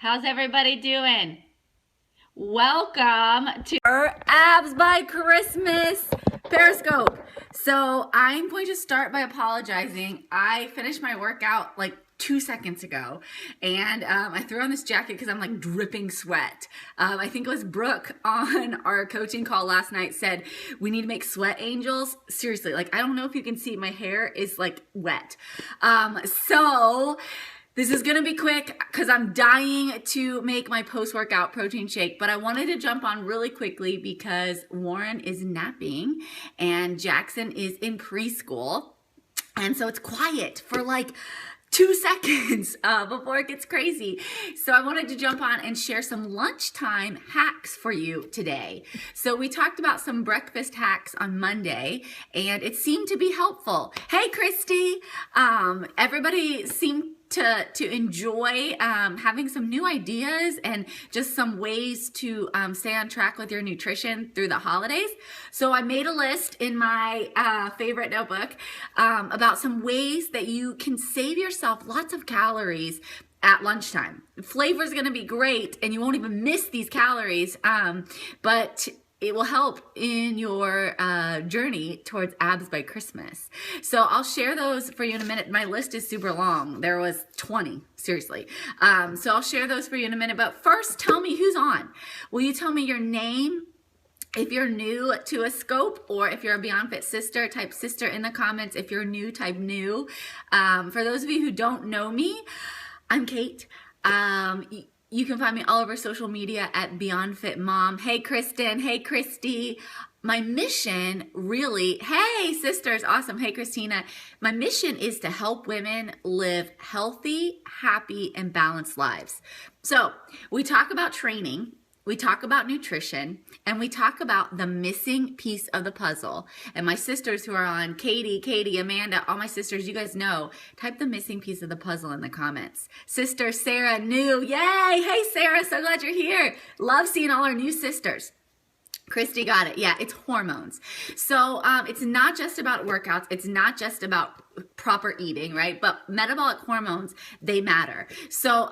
How's everybody doing? Welcome to our Abs by Christmas Periscope. So I'm going to start by apologizing. I finished my workout like 2 seconds ago, and I threw on this jacket because I'm like dripping sweat. I think it was Brooke on our coaching call last night said we need to make sweat angels. Seriously, like I don't know if you can see, my hair is like wet. So this is going to be quick because I'm dying to make my post-workout protein shake, but I wanted to jump on really quickly because Warren is napping and Jackson is in preschool. And so it's quiet for like 2 seconds before it gets crazy. So I wanted to jump on and share some lunchtime hacks for you today. So we talked about some breakfast hacks on Monday and it seemed to be helpful. Hey, Christy. Everybody seemed to enjoy having some new ideas and just some ways to stay on track with your nutrition through the holidays. So I made a list in my favorite notebook about some ways that you can save yourself lots of calories at lunchtime. Flavor is going to be great and you won't even miss these calories, but it will help in your journey towards abs by Christmas. So I'll share those for you in a minute. My list is super long. There was 20, seriously. So I'll share those for you in a minute. But first, tell me who's on. Will you tell me your name? If you're new to a scope, or if you're a BeyondFit sister, type sister in the comments. If you're new, type new. For those of you who don't know me, I'm Kate. You can find me all over social media at BeyondFit Mom. Hey, Kristen. Hey, Christy. My mission really, hey, sisters, awesome. Hey, Christina. My mission is to help women live healthy, happy, and balanced lives. So we talk about training. We talk about nutrition, and we talk about the missing piece of the puzzle. And my sisters who are on, Katie, Amanda, all my sisters, you guys know, type the missing piece of the puzzle in the comments. Sister Sarah, new, yay! Hey, Sarah, so glad you're here. Love seeing all our new sisters. Christy got it. Yeah, it's hormones. So it's not just about workouts. It's not just about proper eating, right? But metabolic hormones, they matter. So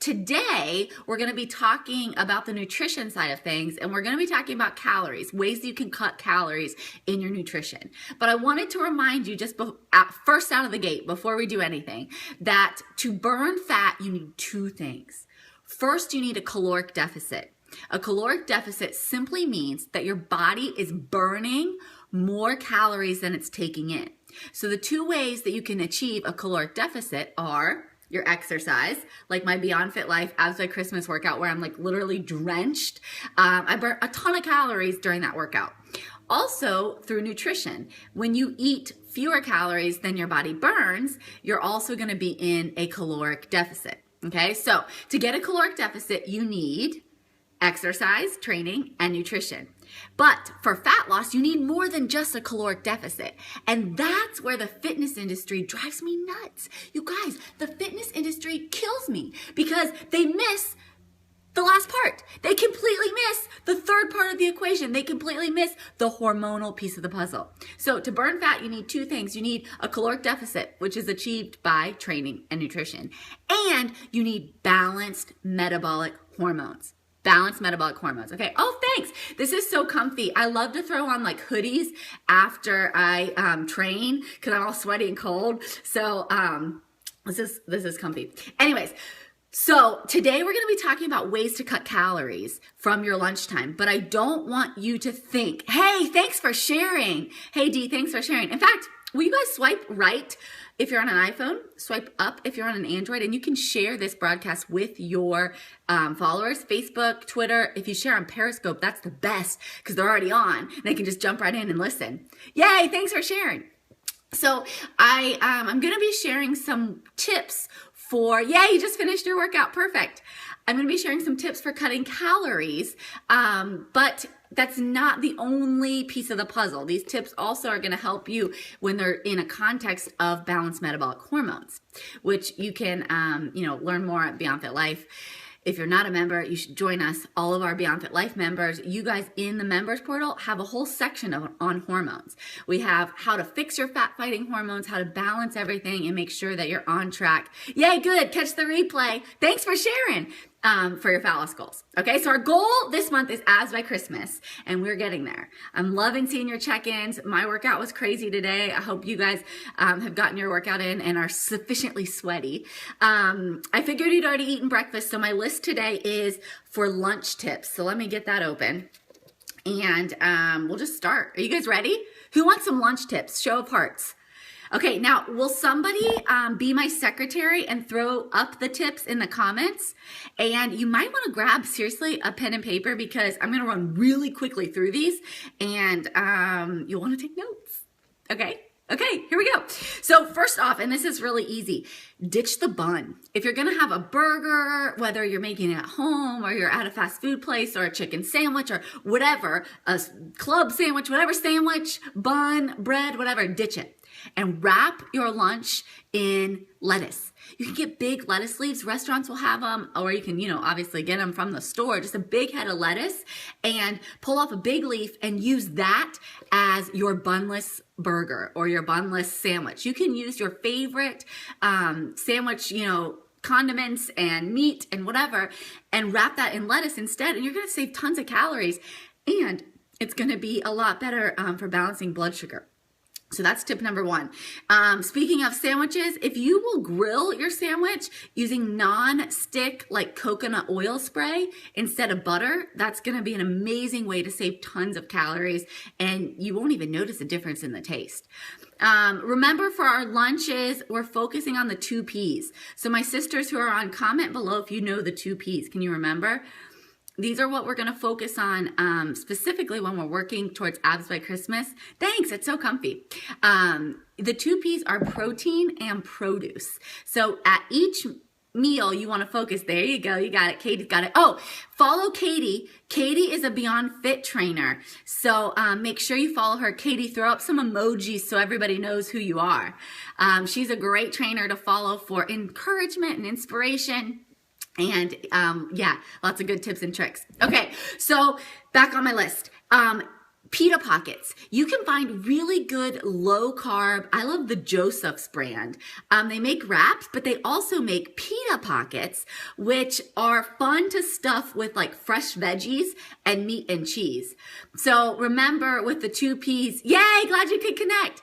today, we're going to be talking about the nutrition side of things, and we're going to be talking about calories, ways that you can cut calories in your nutrition. But I wanted to remind you just first out of the gate, before we do anything, that to burn fat, you need two things. First, you need a caloric deficit. A caloric deficit simply means that your body is burning more calories than it's taking in. So the two ways that you can achieve a caloric deficit are your exercise, like my BeyondFit Life Abs by Christmas workout where I'm like literally drenched. I burn a ton of calories during that workout. Also through nutrition. When you eat fewer calories than your body burns, you're also going to be in a caloric deficit. Okay, so to get a caloric deficit, you need exercise, training, and nutrition. But for fat loss, you need more than just a caloric deficit. And that's where the fitness industry drives me nuts. You guys, the fitness industry kills me because they miss the last part. They completely miss the third part of the equation. They completely miss the hormonal piece of the puzzle. So to burn fat, you need two things. You need a caloric deficit, which is achieved by training and nutrition. And you need balanced metabolic hormones. Balanced metabolic hormones. Okay. Oh, thanks. This is so comfy. I love to throw on like hoodies after I train because I'm all sweaty and cold. So this is comfy. Anyways, so today we're going to be talking about ways to cut calories from your lunchtime, but I don't want you to think, hey, thanks for sharing. Hey, Dee, thanks for sharing. In fact, will you guys swipe right if you're on an iPhone, swipe up if you're on an Android, and you can share this broadcast with your followers, Facebook, Twitter. If you share on Periscope, that's the best because they're already on. They can just jump right in and listen. Yay, thanks for sharing. So I'm going to be sharing some tips for, yay, you just finished your workout, perfect. I'm going to be sharing some tips for cutting calories, but that's not the only piece of the puzzle. These tips also are going to help you when they're in a context of balanced metabolic hormones, which you can, learn more at BeyondFit Life. If you're not a member, you should join us. All of our BeyondFit Life members, you guys in the members portal have a whole section on hormones. We have how to fix your fat fighting hormones, how to balance everything and make sure that you're on track. Yay, good. Catch the replay. Thanks for sharing. For your fat loss goals. Okay, so our goal this month is abs by Christmas, and we're getting there. I'm loving seeing your check-ins. My workout was crazy today. I hope you guys have gotten your workout in and are sufficiently sweaty. I figured you'd already eaten breakfast, so my list today is for lunch tips. So let me get that open, and we'll just start. Are you guys ready? Who wants some lunch tips? Show of hearts. Okay, now, will somebody be my secretary and throw up the tips in the comments? And you might want to grab, seriously, a pen and paper because I'm going to run really quickly through these, and you'll want to take notes. Okay? Okay, here we go. So first off, and this is really easy, ditch the bun. If you're going to have a burger, whether you're making it at home or you're at a fast food place or a chicken sandwich or whatever, a club sandwich, whatever sandwich, bun, bread, whatever, ditch it. And wrap your lunch in lettuce. You can get big lettuce leaves. Restaurants will have them, or you can, obviously get them from the store. Just a big head of lettuce, and pull off a big leaf and use that as your bunless burger or your bunless sandwich. You can use your favorite sandwich, condiments and meat and whatever, and wrap that in lettuce instead. And you're going to save tons of calories, and it's going to be a lot better for balancing blood sugar. So that's tip number one. Speaking of sandwiches, if you will grill your sandwich using non-stick like coconut oil spray instead of butter, that's going to be an amazing way to save tons of calories, and you won't even notice a difference in the taste. Remember, for our lunches, we're focusing on the 2 Ps. So my sisters who are on, comment below if you know the 2 Ps. Can you remember? These are what we're going to focus on specifically when we're working towards abs by Christmas. Thanks, it's so comfy. The 2 Ps are protein and produce. So at each meal, you want to focus. There you go. You got it. Katie's got it. Oh, follow Katie. Katie is a BeyondFit trainer. So make sure you follow her. Katie, throw up some emojis so everybody knows who you are. She's a great trainer to follow for encouragement and inspiration. And yeah, lots of good tips and tricks. Okay, so back on my list. Pita pockets. You can find really good low carb. I love the Joseph's brand. They make wraps, but they also make pita pockets, which are fun to stuff with like fresh veggies and meat and cheese. So remember, with the 2 Ps, yay, glad you could connect.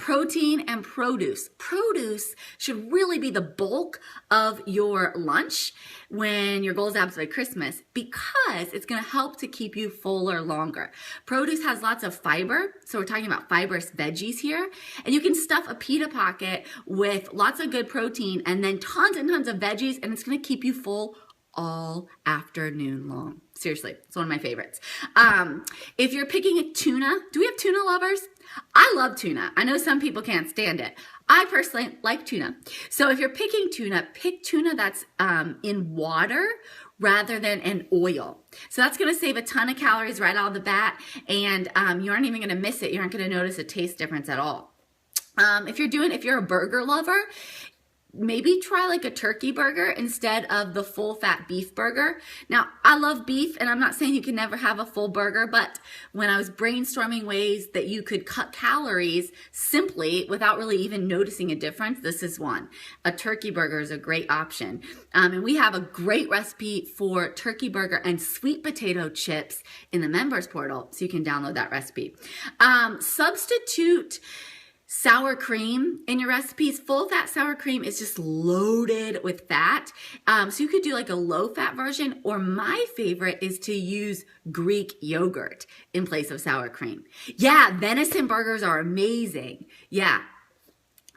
Protein and produce. Produce should really be the bulk of your lunch when your goal is abs by Christmas, because it's going to help to keep you fuller longer. Produce has lots of fiber, so we're talking about fibrous veggies here, and you can stuff a pita pocket with lots of good protein and then tons and tons of veggies, and it's going to keep you full all afternoon long. Seriously, it's one of my favorites. If you're picking a tuna, do we have tuna lovers? I love tuna. I know some people can't stand it. I personally like tuna. So if you're picking tuna, pick tuna that's in water rather than in oil. So that's going to save a ton of calories right out of the bat, and you aren't even going to miss it. You aren't going to notice a taste difference at all. If you're a burger lover, maybe try like a turkey burger instead of the full fat beef burger. Now, I love beef, and I'm not saying you can never have a full burger, but when I was brainstorming ways that you could cut calories simply without really even noticing a difference, this is one. A turkey burger is a great option. And we have a great recipe for turkey burger and sweet potato chips in the members portal, so you can download that recipe. Substitute sour cream in your recipes. Full fat sour cream is just loaded with fat. So you could do like a low fat version, or my favorite is to use Greek yogurt in place of sour cream. Yeah, venison burgers are amazing. Yeah.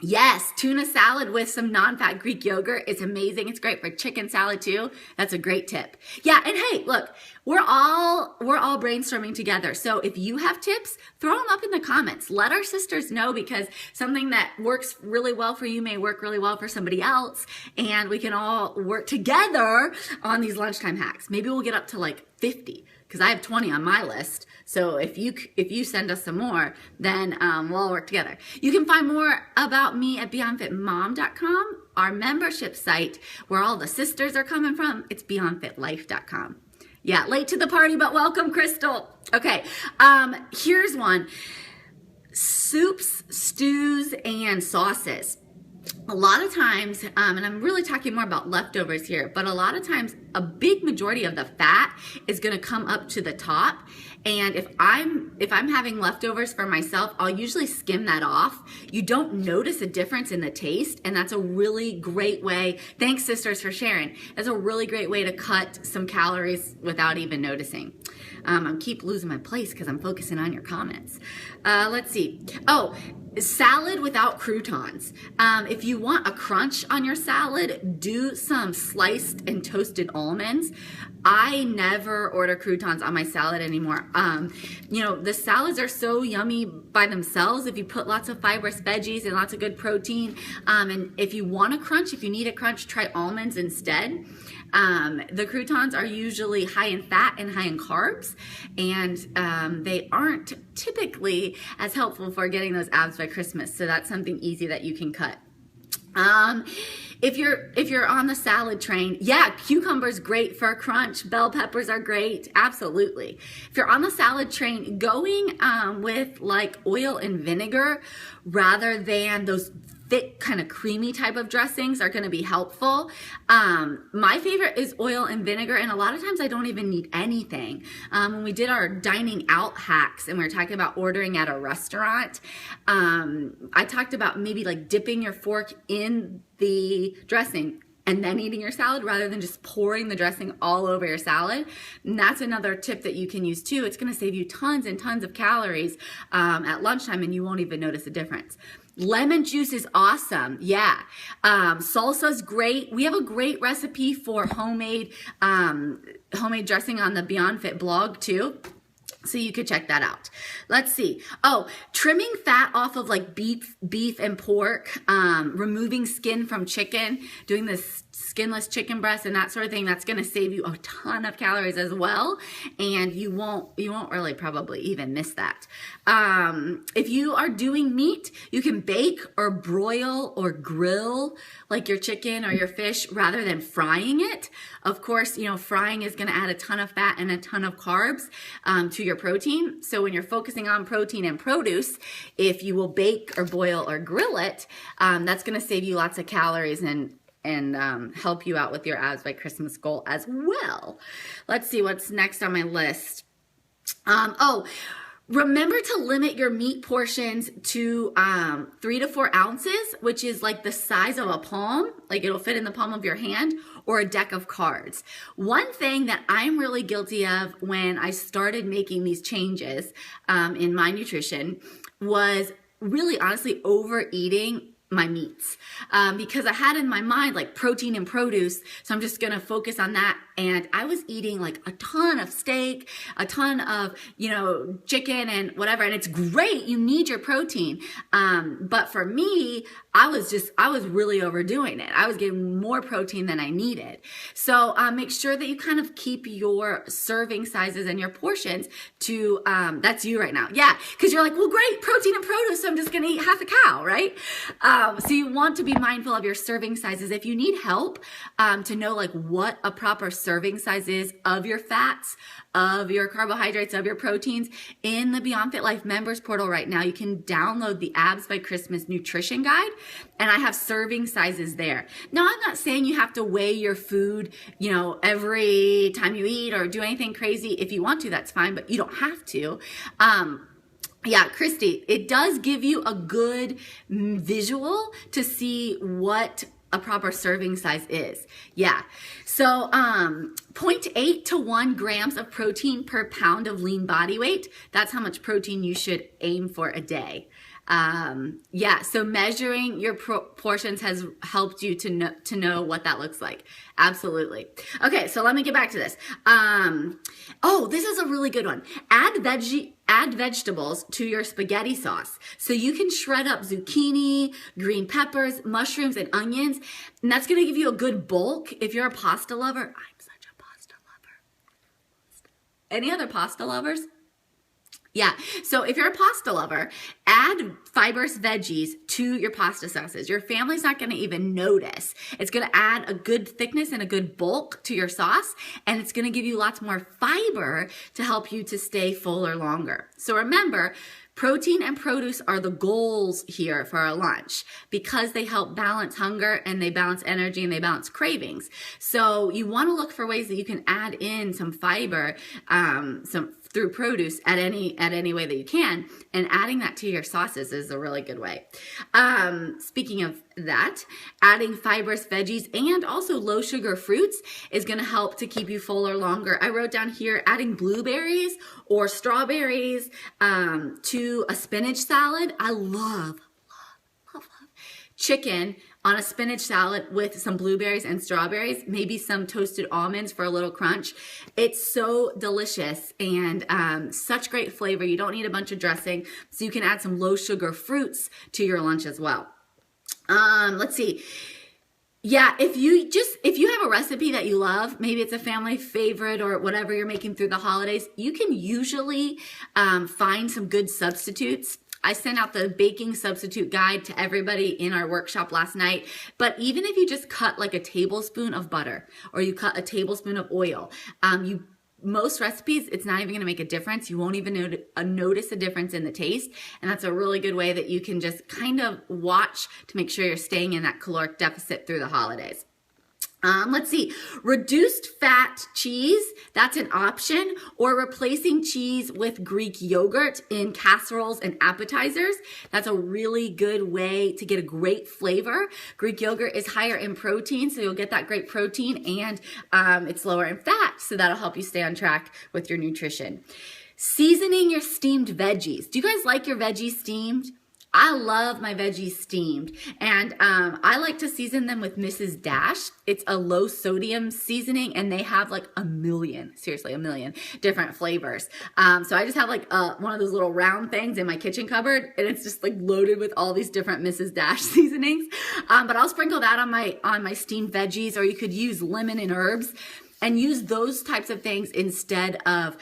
Yes, tuna salad with some non-fat Greek yogurt is amazing. It's great for chicken salad too. That's a great tip. Yeah, and hey, look, we're all brainstorming together. So if you have tips, throw them up in the comments. Let our sisters know, because something that works really well for you may work really well for somebody else, and we can all work together on these lunchtime hacks. Maybe we'll get up to like 50. Because I have 20 on my list. So if you send us some more, then we'll all work together. You can find more about me at BeyondFitMom.com. our membership site where all the sisters are coming from, it's BeyondFitLife.com. Yeah, late to the party, but welcome, Crystal. Okay, here's one. Soups, stews, and sauces. A lot of times, and I'm really talking more about leftovers here, but a lot of times a big majority of the fat is going to come up to the top. And if I'm having leftovers for myself, I'll usually skim that off. You don't notice a difference in the taste, and that's a really great way. Thanks, sisters, for sharing. That's a really great way to cut some calories without even noticing. I keep losing my place because I'm focusing on your comments. Let's see. Oh, salad without croutons. If you want a crunch on your salad, do some sliced and toasted almonds. I never order croutons on my salad anymore. You know, the salads are so yummy by themselves if you put lots of fibrous veggies and lots of good protein. And if you want a crunch, if you need a crunch, try almonds instead. The croutons are usually high in fat and high in carbs, and they aren't typically as helpful for getting those abs by Christmas. So that's something easy that you can cut. If you're on the salad train, yeah, cucumber's great for a crunch. Bell peppers are great. Absolutely. If you're on the salad train, going with like oil and vinegar rather than those thick kind of creamy type of dressings are going to be helpful. My favorite is oil and vinegar, and a lot of times I don't even need anything. When we did our dining out hacks and we were talking about ordering at a restaurant, I talked about maybe like dipping your fork in the dressing and then eating your salad rather than just pouring the dressing all over your salad. And that's another tip that you can use too. It's going to save you tons and tons of calories at lunchtime, and you won't even notice a difference. Lemon juice is awesome. Yeah. Salsa's great. We have a great recipe for homemade dressing on the BeyondFit blog too. So you could check that out. Let's see. Oh, trimming fat off of like beef and pork, removing skin from chicken, doing this skinless chicken breast and that sort of thing. That's going to save you a ton of calories as well. And you won't really probably even miss that. If you are doing meat, you can bake or broil or grill like your chicken or your fish rather than frying it. Of course, you know, frying is going to add a ton of fat and a ton of carbs to your protein. So when you're focusing on protein and produce, if you will bake or boil or grill it, that's going to save you lots of calories and help you out with your abs by Christmas goal as well. Let's see what's next on my list. Remember to limit your meat portions to 3 to 4 ounces, which is like the size of a palm, like it'll fit in the palm of your hand, or a deck of cards. One thing that I'm really guilty of when I started making these changes in my nutrition was really honestly overeating my meats because I had in my mind like protein and produce, so I'm just gonna focus on that. And I was eating like a ton of steak, a ton of, you know, chicken and whatever, and it's great, you need your protein, but for me, I was really overdoing it. I was getting more protein than I needed. So make sure that you kind of keep your serving sizes and your portions to, that's you right now. Yeah, because you're like, well, great, protein and produce, so I'm just gonna eat half a cow, right? So you want to be mindful of your serving sizes. If you need help to know like what a proper serving size is of your fats, of your carbohydrates, of your proteins, in the BeyondFit Life members portal right now, you can download the Abs by Christmas nutrition guide, and I have serving sizes there. Now, I'm not saying you have to weigh your food, you know, every time you eat or do anything crazy. If you want to, that's fine, but you don't have to. Yeah, Christy, it does give you a good visual to see what a proper serving size is. Yeah. So 0.8 to 1 grams of protein per pound of lean body weight. That's how much protein you should aim for a day. Yeah, so measuring your portions has helped you to know what that looks like. Absolutely. Okay, so let me get back to this. Oh, this is a really good one. Add vegetables to your spaghetti sauce. So you can shred up zucchini, green peppers, mushrooms, and onions, and that's going to give you a good bulk. If you're a pasta lover, I'm such a pasta lover. Any other pasta lovers? Yeah, so if you're a pasta lover, add fibrous veggies to your pasta sauces. Your family's not going to even notice. It's going to add a good thickness and a good bulk to your sauce, and it's going to give you lots more fiber to help you to stay fuller longer. So remember, protein and produce are the goals here for our lunch because they help balance hunger and they balance energy and they balance cravings. So you want to look for ways that you can add in some fiber, through produce at any way that you can, and adding that to your sauces is a really good way. Speaking of that, adding fibrous veggies and also low sugar fruits is going to help to keep you fuller longer. I wrote down here adding blueberries or strawberries to a spinach salad. I love chicken on a spinach salad with some blueberries and strawberries, maybe some toasted almonds for a little crunch. It's so delicious and such great flavor. You don't need a bunch of dressing, so you can add some low sugar fruits to your lunch as well. Let's see. Yeah, if you have a recipe that you love, maybe it's a family favorite or whatever you're making through the holidays, you can usually find some good substitutes. I sent out the baking substitute guide to everybody in our workshop last night. But even if you just cut like a tablespoon of butter or you cut a tablespoon of oil, most recipes, it's not even going to make a difference. You won't even notice a difference in the taste. And that's a really good way that you can just kind of watch to make sure you're staying in that caloric deficit through the holidays. Let's see, reduced fat cheese, that's an option, or replacing cheese with Greek yogurt in casseroles and appetizers. That's a really good way to get a great flavor. Greek yogurt is higher in protein, so you'll get that great protein, and it's lower in fat, so that'll help you stay on track with your nutrition. Seasoning your steamed veggies. Do you guys like your veggies steamed? I love my veggies steamed, and I like to season them with Mrs. Dash. It's a low sodium seasoning, and they have like a million different flavors. So I just have like one of those little round things in my kitchen cupboard, and it's just like loaded with all these different Mrs. Dash seasonings. But I'll sprinkle that on my steamed veggies, or you could use lemon and herbs. And use those types of things instead of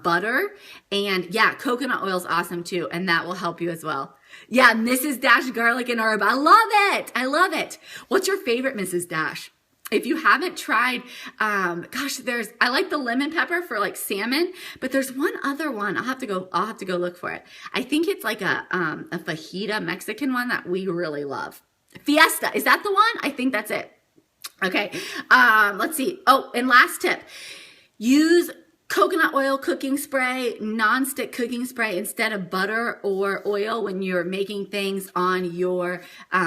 butter. And yeah, coconut oil is awesome too, and that will help you as well. Yeah, Mrs. Dash garlic and herb. I love it. I love it. What's your favorite Mrs. Dash? If you haven't tried, I like the lemon pepper for like salmon, but there's one other one. I'll have to go look for it. I think it's like a fajita Mexican one that we really love. Fiesta, is that the one? I think that's it. Okay, let's see. Oh, and last tip, use coconut oil cooking spray, non-stick cooking spray instead of butter or oil when you're making things on your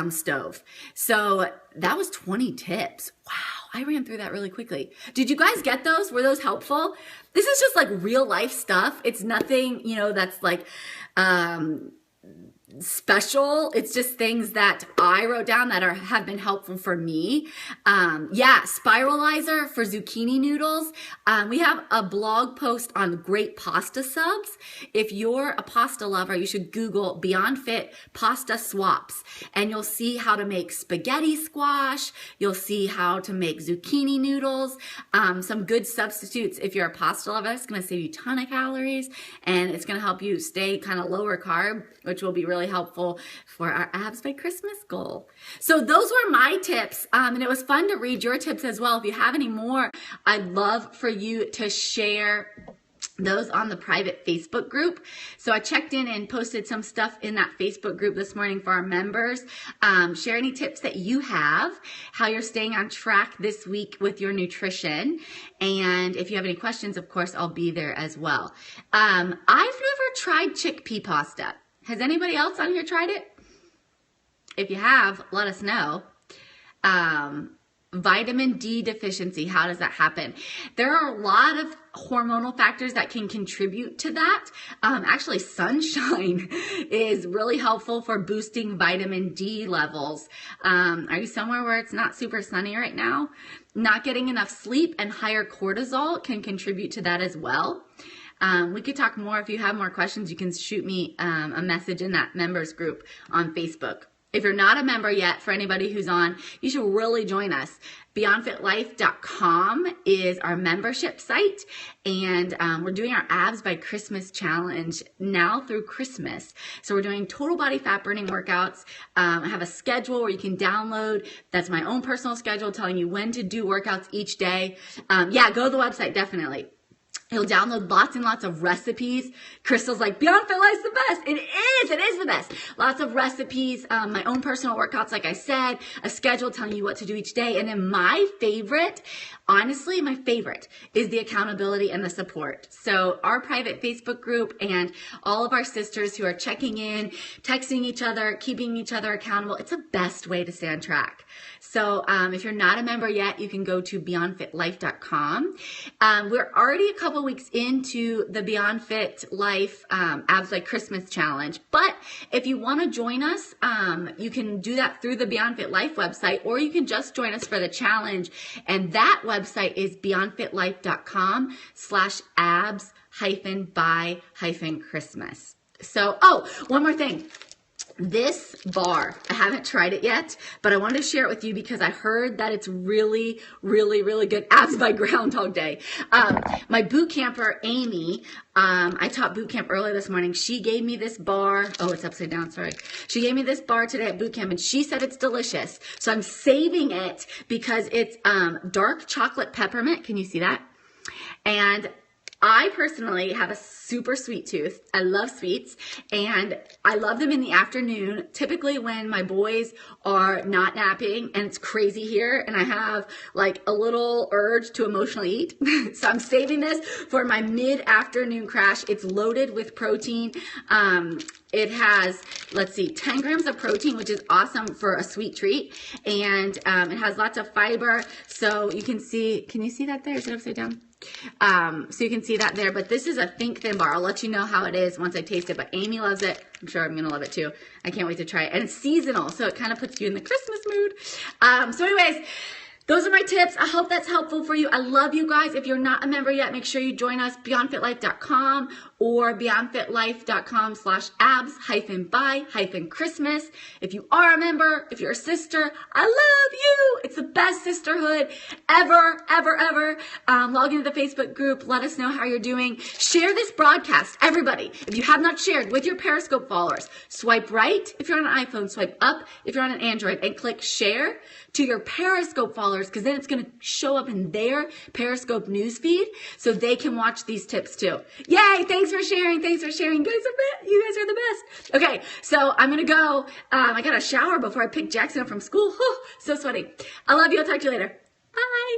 stove. So that was 20 tips. Wow, I ran through that really quickly. Did you guys get those? Were those helpful? This is just like real life stuff. It's nothing, that's like special. It's just things that I wrote down that have been helpful for me. Spiralizer for zucchini noodles. We have a blog post on great pasta subs. If you're a pasta lover, you should Google BeyondFit pasta swaps, and you'll see how to make spaghetti squash. You'll see how to make zucchini noodles. Some good substitutes. If you're a pasta lover, it's going to save you a ton of calories, and it's going to help you stay kind of lower carb, which will be really helpful for our Abs by Christmas goal. So those were my tips, and it was fun to read your tips as well. If you have any more, I'd love for you to share those on the private Facebook group. So I checked in and posted some stuff in that Facebook group this morning for our members. Share any tips that you have, how you're staying on track this week with your nutrition. And if you have any questions, of course, I'll be there as well. I've never tried chickpea pasta. Has anybody else on here tried it? If you have, let us know. Vitamin D deficiency, how does that happen? There are a lot of hormonal factors that can contribute to that. Actually, sunshine is really helpful for boosting vitamin D levels. Are you somewhere where it's not super sunny right now? Not getting enough sleep and higher cortisol can contribute to that as well. We could talk more. If you have more questions, you can shoot me a message in that members group on Facebook. if you're not a member yet, for anybody who's on, you should really join us. BeyondFitLife.com is our membership site, and we're doing our Abs by Christmas challenge now through Christmas. So we're doing total body fat burning workouts. I have a schedule where you can download. That's my own personal schedule telling you when to do workouts each day. Yeah, go to the website, definitely. He'll download lots and lots of recipes. Crystal's like, BeyondFit Life's the best. It is the best. Lots of recipes, my own personal workouts, like I said, a schedule telling you what to do each day. And then my favorite, honestly, my favorite is the accountability and the support. So our private Facebook group and all of our sisters who are checking in, texting each other, keeping each other accountable, it's the best way to stay on track. So if you're not a member yet, you can go to BeyondFitLife.com. We're already a couple weeks into the BeyondFit Life Abs by Christmas challenge. But if you want to join us, you can do that through the BeyondFit Life website, or you can just join us for the challenge. And that website is BeyondFitLife.com/abs-by-Christmas. So, oh, one more thing. This bar, I haven't tried it yet, but I wanted to share it with you because I heard that it's really, really, really good. Abs by Groundhog Day. My boot camper, Amy, I taught boot camp early this morning. She gave me this bar. Oh, it's upside down. Sorry. She gave me this bar today at boot camp, and she said it's delicious. So I'm saving it because it's dark chocolate peppermint. Can you see that? And I personally have a super sweet tooth. I love sweets, and I love them in the afternoon, typically when my boys are not napping and it's crazy here and I have like a little urge to emotionally eat. So I'm saving this for my mid-afternoon crash. It's loaded with protein. It has, let's see, 10 grams of protein, which is awesome for a sweet treat. And it has lots of fiber. So you can see, can you see that there? Is it upside down? So you can see that there, but this is a think thin bar. I'll let you know how it is once I taste it, but Amy loves it. I'm sure I'm going to love it too. I can't wait to try it. And it's seasonal, so it kind of puts you in the Christmas mood. So anyways, those are my tips. I hope that's helpful for you. I love you guys. If you're not a member yet, make sure you join us, BeyondFitLife.com or BeyondFitLife.com/abs-by-Christmas. If you are a member, if you're a sister, I love you. It's the best sisterhood ever, ever, ever. Log into the Facebook group. Let us know how you're doing. Share this broadcast, everybody. If you have not shared with your Periscope followers, swipe right if you're on an iPhone, swipe up if you're on an Android, and click share to your Periscope followers, because then it's going to show up in their Periscope newsfeed so they can watch these tips too. Yay! Thanks for sharing. Thanks for sharing. You guys are the best. Okay, so I'm going to go. I got a shower before I pick Jackson up from school. So sweaty. I love you. I'll talk to you later. Bye.